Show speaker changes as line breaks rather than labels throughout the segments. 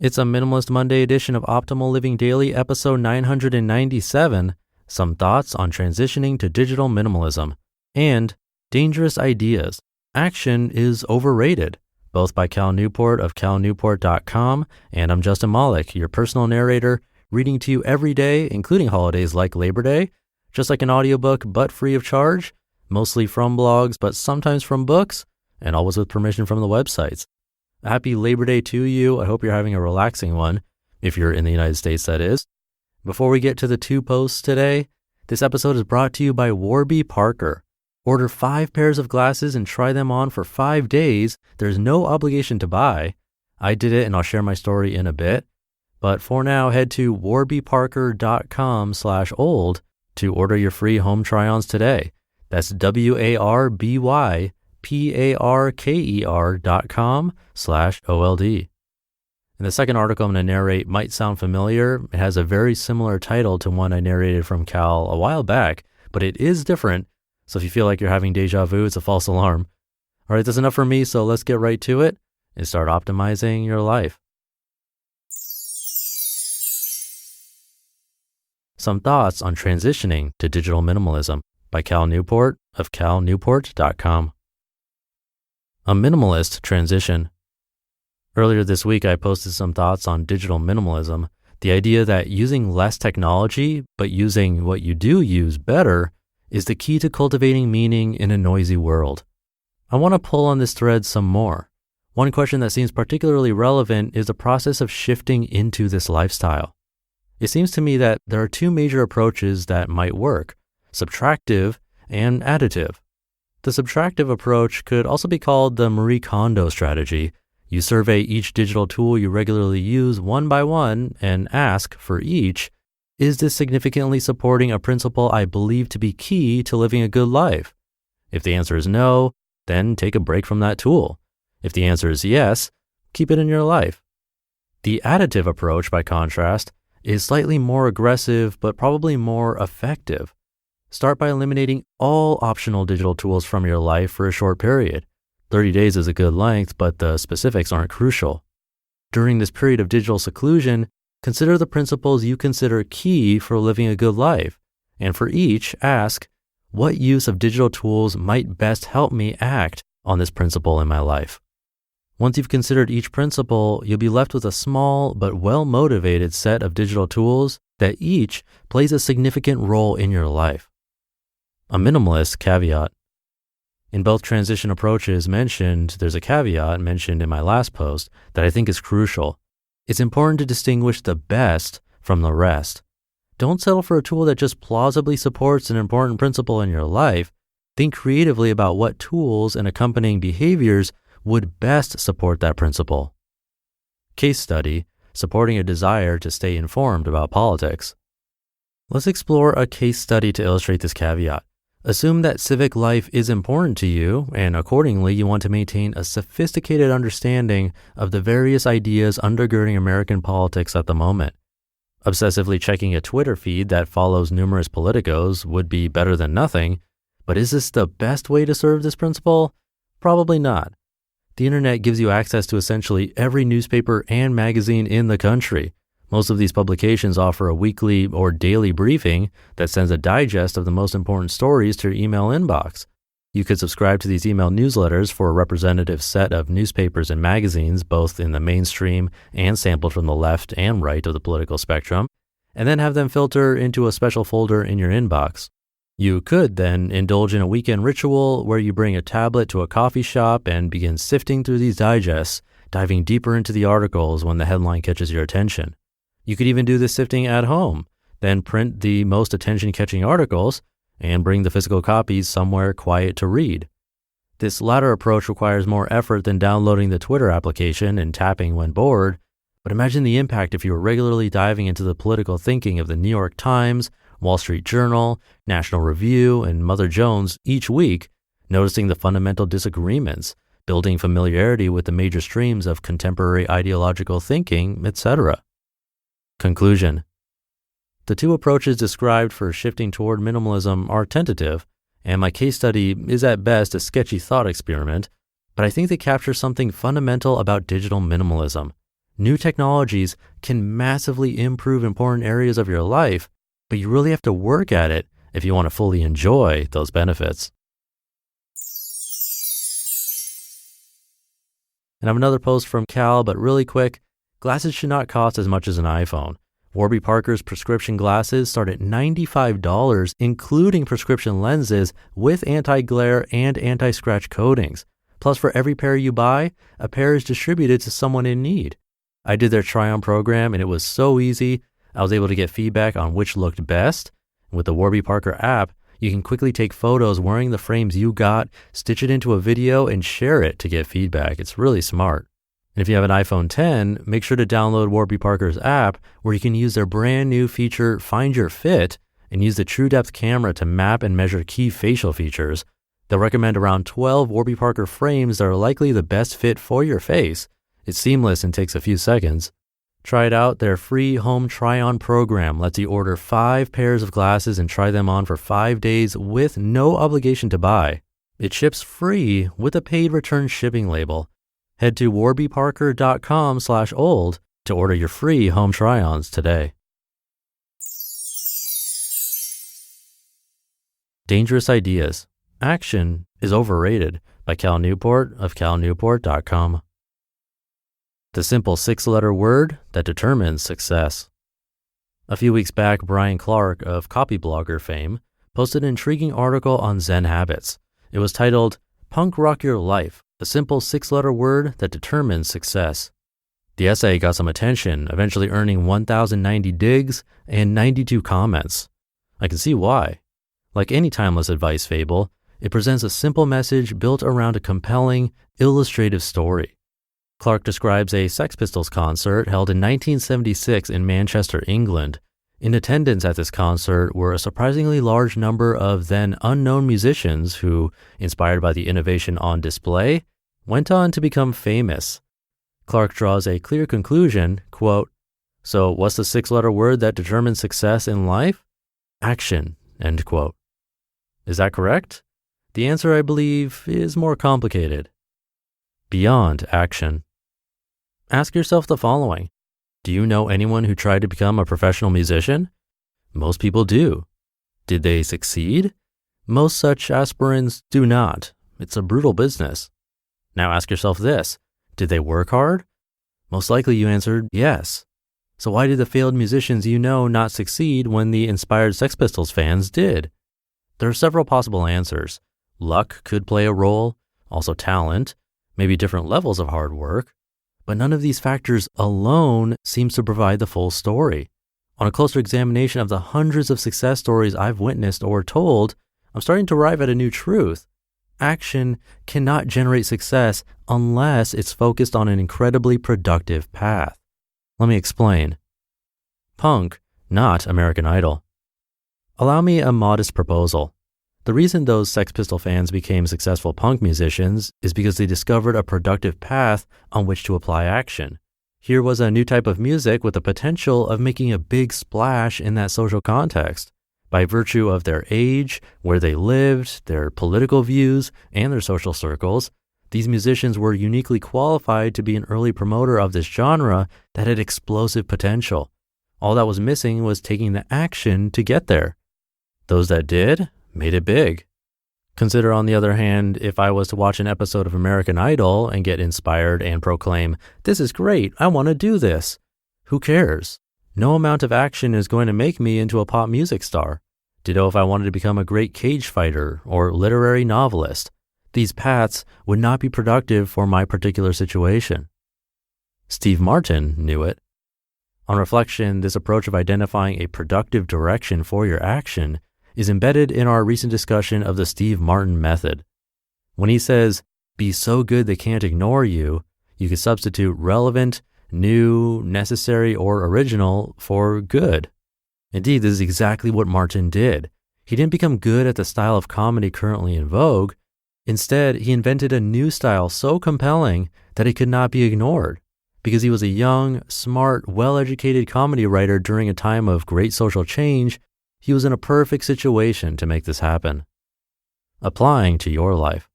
It's a Minimalist Monday edition of Optimal Living Daily, episode 997, Some Thoughts on Transitioning to Digital Minimalism, and Dangerous Ideas. Action is Overrated, both by Cal Newport of calnewport.com, and I'm Justin Malik, your personal narrator, reading to you every day, including holidays like Labor Day, just like an audiobook, but free of charge, mostly from blogs, but sometimes from books, and always with permission from the websites. Happy Labor Day to you. I hope you're having a relaxing one, if you're in the United States, that is. Before we get to the two posts today, this episode is brought to you by Warby Parker. Order 5 pairs of glasses and try them on for 5 days. There's no obligation to buy. I did it and I'll share my story in a bit. But for now, head to warbyparker.com/old to order your free home try-ons today. That's warbyparker.com/OLD. And the second article I'm going to narrate might sound familiar. It has a very similar title to one I narrated from Cal a while back, but it is different. So if you feel like you're having deja vu, it's a false alarm. All right, that's enough for me, so let's get right to it and start optimizing your life. Some Thoughts on Transitioning to Digital Minimalism by Cal Newport of calnewport.com. A minimalist transition. Earlier this week, I posted some thoughts on digital minimalism, the idea that using less technology, but using what you do use better, is the key to cultivating meaning in a noisy world. I want to pull on this thread some more. One question that seems particularly relevant is the process of shifting into this lifestyle. It seems to me that there are two major approaches that might work: subtractive and additive. The subtractive approach could also be called the Marie Kondo strategy. You survey each digital tool you regularly use one by one and ask for each, is this significantly supporting a principle I believe to be key to living a good life? If the answer is no, then take a break from that tool. If the answer is yes, keep it in your life. The additive approach, by contrast, is slightly more aggressive, but probably more effective. Start by eliminating all optional digital tools from your life for a short period. 30 days is a good length, but the specifics aren't crucial. During this period of digital seclusion, consider the principles you consider key for living a good life. And for each, ask, what use of digital tools might best help me act on this principle in my life? Once you've considered each principle, you'll be left with a small but well-motivated set of digital tools that each plays a significant role in your life. A minimalist caveat. In both transition approaches mentioned, there's a caveat mentioned in my last post that I think is crucial. It's important to distinguish the best from the rest. Don't settle for a tool that just plausibly supports an important principle in your life. Think creatively about what tools and accompanying behaviors would best support that principle. Case study, supporting a desire to stay informed about politics. Let's explore a case study to illustrate this caveat. Assume that civic life is important to you, and accordingly, you want to maintain a sophisticated understanding of the various ideas undergirding American politics at the moment. Obsessively checking a Twitter feed that follows numerous politicos would be better than nothing, but is this the best way to serve this principle? Probably not. The internet gives you access to essentially every newspaper and magazine in the country. Most of these publications offer a weekly or daily briefing that sends a digest of the most important stories to your email inbox. You could subscribe to these email newsletters for a representative set of newspapers and magazines, both in the mainstream and sampled from the left and right of the political spectrum, and then have them filter into a special folder in your inbox. You could then indulge in a weekend ritual where you bring a tablet to a coffee shop and begin sifting through these digests, diving deeper into the articles when the headline catches your attention. You could even do this sifting at home, then print the most attention-catching articles and bring the physical copies somewhere quiet to read. This latter approach requires more effort than downloading the Twitter application and tapping when bored, but imagine the impact if you were regularly diving into the political thinking of the New York Times, Wall Street Journal, National Review, and Mother Jones each week, noticing the fundamental disagreements, building familiarity with the major streams of contemporary ideological thinking, etc. Conclusion. The two approaches described for shifting toward minimalism are tentative, and my case study is at best a sketchy thought experiment, but I think they capture something fundamental about digital minimalism. New technologies can massively improve important areas of your life, but you really have to work at it if you want to fully enjoy those benefits. And I have another post from Cal, but really quick. Glasses should not cost as much as an iPhone. Warby Parker's prescription glasses start at $95, including prescription lenses with anti-glare and anti-scratch coatings. Plus, for every pair you buy, a pair is distributed to someone in need. I did their try-on program, and it was so easy. I was able to get feedback on which looked best. With the Warby Parker app, you can quickly take photos wearing the frames you got, stitch it into a video, and share it to get feedback. It's really smart. And if you have an iPhone 10, make sure to download Warby Parker's app, where you can use their brand new feature, Find Your Fit, and use the TrueDepth camera to map and measure key facial features. They'll recommend around 12 Warby Parker frames that are likely the best fit for your face. It's seamless and takes a few seconds. Try it out. Their free home try-on program lets you order 5 pairs of glasses and try them on for 5 days with no obligation to buy. It ships free with a paid return shipping label. Head to warbyparker.com/old to order your free home try-ons today. Dangerous Ideas. Action is Overrated by Cal Newport of calnewport.com. The simple 6-letter word that determines success. A few weeks back, Brian Clark of Copyblogger fame posted an intriguing article on Zen habits. It was titled, Punk Rock Your Life, the simple 6-letter word that determines success. The essay got some attention, eventually earning 1,090 digs and 92 comments. I can see why. Like any timeless advice fable, it presents a simple message built around a compelling, illustrative story. Clark describes a Sex Pistols concert held in 1976 in Manchester, England. In attendance at this concert were a surprisingly large number of then unknown musicians who, inspired by the innovation on display, went on to become famous. Clark draws a clear conclusion, quote, "So what's the 6-letter word that determines success in life? Action," end quote. Is that correct? The answer, I believe, is more complicated. Beyond action. Ask yourself the following. Do you know anyone who tried to become a professional musician? Most people do. Did they succeed? Most such aspirants do not. It's a brutal business. Now ask yourself this. Did they work hard? Most likely you answered yes. So why did the failed musicians you know not succeed when the inspired Sex Pistols fans did? There are several possible answers. Luck could play a role, also talent, maybe different levels of hard work. But none of these factors alone seems to provide the full story. On a closer examination of the hundreds of success stories I've witnessed or told, I'm starting to arrive at a new truth. Action cannot generate success unless it's focused on an incredibly productive path. Let me explain. Punk, not American Idol. Allow me a modest proposal. The reason those Sex Pistol fans became successful punk musicians is because they discovered a productive path on which to apply action. Here was a new type of music with the potential of making a big splash in that social context. By virtue of their age, where they lived, their political views, and their social circles, these musicians were uniquely qualified to be an early promoter of this genre that had explosive potential. All that was missing was taking the action to get there. Those that did made it big. Consider, on the other hand, if I was to watch an episode of American Idol and get inspired and proclaim, "This is great, I want to do this." Who cares? No amount of action is going to make me into a pop music star. Ditto if I wanted to become a great cage fighter or literary novelist. These paths would not be productive for my particular situation. Steve Martin knew it. On reflection, this approach of identifying a productive direction for your action is embedded in our recent discussion of the Steve Martin method. When he says, "Be so good they can't ignore you," you can substitute relevant, new, necessary, or original for good. Indeed, this is exactly what Martin did. He didn't become good at the style of comedy currently in vogue. Instead, he invented a new style so compelling that it could not be ignored. Because he was a young, smart, well-educated comedy writer during a time of great social change, he was in a perfect situation to make this happen. Applying to your life.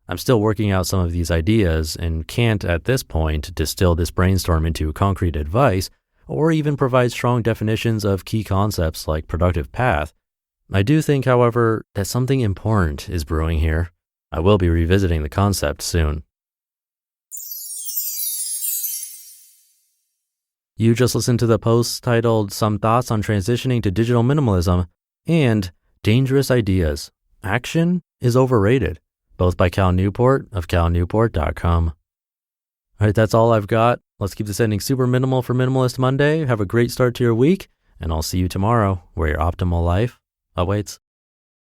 I'm still working out some of these ideas and can't at this point distill this brainstorm into concrete advice or even provide strong definitions of key concepts like productive path. I do think, however, that something important is brewing here. I will be revisiting the concept soon. You just listened to the posts titled Some Thoughts on Transitioning to Digital Minimalism and Dangerous Ideas. Action is Overrated, both by Cal Newport of calnewport.com. All right, that's all I've got. Let's keep this ending super minimal for Minimalist Monday. Have a great start to your week, and I'll see you tomorrow where your optimal life awaits.